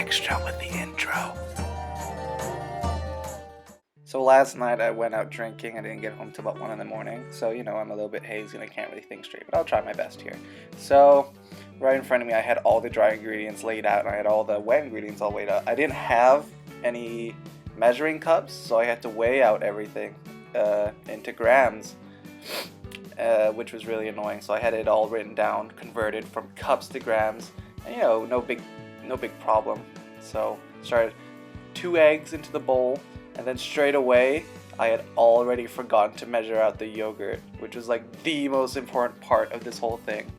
extra with the intro. So last night I went out drinking. I didn't get home till about 1 in the morning. So, I'm a little bit hazy and I can't really think straight, but I'll try my best here. So, right in front of me I had all the dry ingredients laid out and I had all the wet ingredients all laid out. I didn't have any measuring cups, so I had to weigh out everything into grams, which was really annoying. So I had it all written down, converted from cups to grams, and no big problem. So started 2 eggs into the bowl, and then straight away I had already forgotten to measure out the yogurt, which was like the most important part of this whole thing.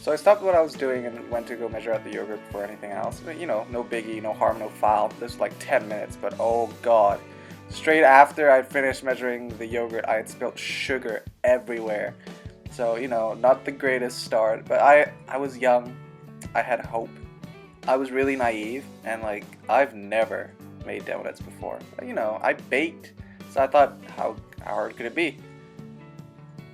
So I stopped what I was doing and went to go measure out the yogurt before anything else. But, no biggie, no harm, no foul. This was like 10 minutes, but oh god. Straight after I'd finished measuring the yogurt, I had spilled sugar everywhere. So, not the greatest start, but I was young. I had hope. I was really naive, and I've never made donuts before. I baked, so I thought, how hard could it be?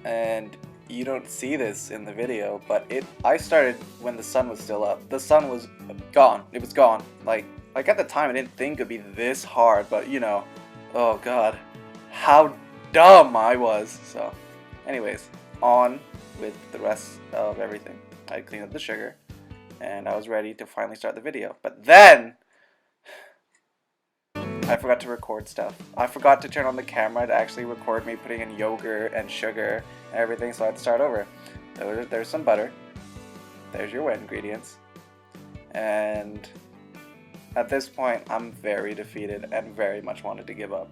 And you don't see this in the video, but I started when the sun was still up. The sun was gone. It was gone. Like at the time I didn't think it'd be this hard, but oh god, how dumb I was. So anyways, on with the rest of everything. I cleaned up the sugar and I was ready to finally start the video. But then I forgot to record stuff. I forgot to turn on the camera to actually record me putting in yogurt and sugar and everything, so I had to start over. There's some butter. There's your wet ingredients. And at this point, I'm very defeated and very much wanted to give up.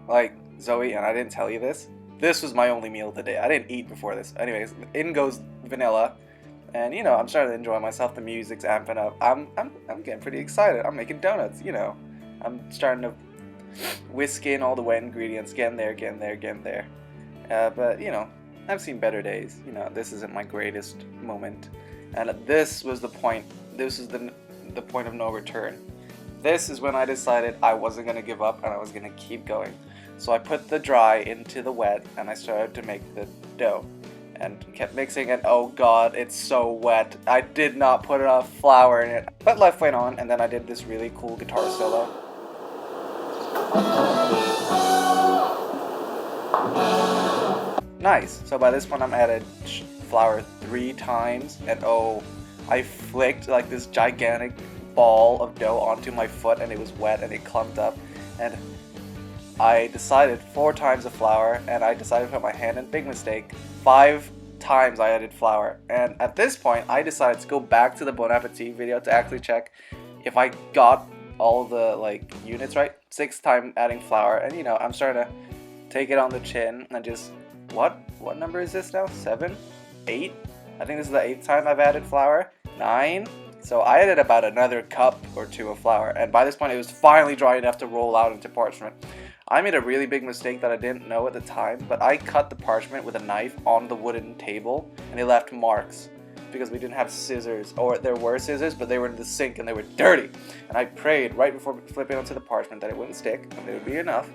Like, Zoe, and I didn't tell you this was my only meal of the day. I didn't eat before this. Anyways, in goes vanilla. And I'm starting to enjoy myself. The music's amping up. I'm getting pretty excited. I'm making donuts, I'm starting to whisk in all the wet ingredients, getting there. But, I've seen better days. This isn't my greatest moment. And this was the point. This is the point of no return. This is when I decided I wasn't going to give up and I was going to keep going. So I put the dry into the wet and I started to make the dough. And kept mixing, and oh god, it's so wet. I did not put enough flour in it. But life went on, and then I did this really cool guitar solo. Nice. So by this point I'm added flour 3 times, and oh, I flicked like this gigantic ball of dough onto my foot, and it was wet and it clumped up, and I decided 4 times of flour, and I decided to put my hand in. Big mistake. 5 times I added flour, and at this point I decided to go back to the Bon Appetit video to actually check if I got all the units right. 6th time adding flour, and I'm starting to take it on the chin and just what number is this now? 7? 8? I think this is the 8th time I've added flour. 9? So I added about another cup or 2 of flour, and by this point it was finally dry enough to roll out into parchment. I made a really big mistake that I didn't know at the time, but I cut the parchment with a knife on the wooden table, and it left marks because we didn't have scissors, or there were scissors, but they were in the sink and they were dirty. And I prayed right before flipping onto the parchment that it wouldn't stick and it would be enough.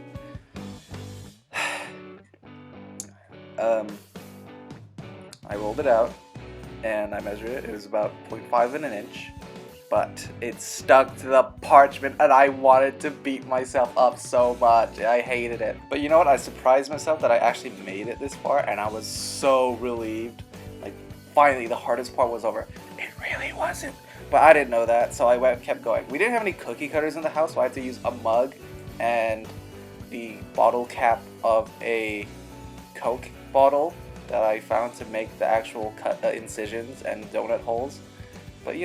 I rolled it out and I measured it. It was about 0.5 in an inch. But it stuck to the parchment and I wanted to beat myself up so much. I hated it. But you know what? I surprised myself that I actually made it this far and I was so relieved. Finally, the hardest part was over. It really wasn't. But I didn't know that, so I kept going. We didn't have any cookie cutters in the house, so I had to use a mug and the bottle cap of a Coke bottle that I found to make the actual incisions and donut holes. But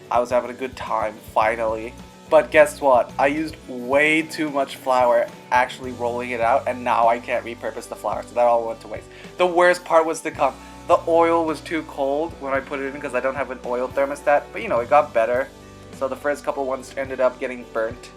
I was having a good time, finally. But guess what? I used way too much flour actually rolling it out, and now I can't repurpose the flour, so that all went to waste. The worst part was to come. The oil was too cold when I put it in because I don't have an oil thermostat, but it got better. So the first couple ones ended up getting burnt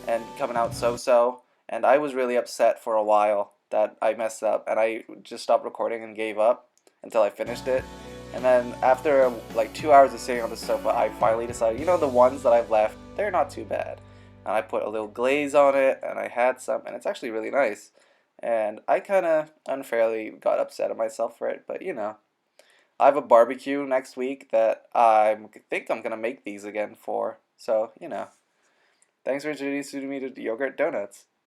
and coming out so-so, and I was really upset for a while that I messed up, and I just stopped recording and gave up until I finished it. And then after 2 hours of sitting on the sofa, I finally decided, the ones that I've left, they're not too bad. And I put a little glaze on it, and I had some, and it's actually really nice. And I kind of unfairly got upset at myself for it, but I have a barbecue next week that I think I'm gonna make these again for. So, thanks for introducing me to yogurt donuts.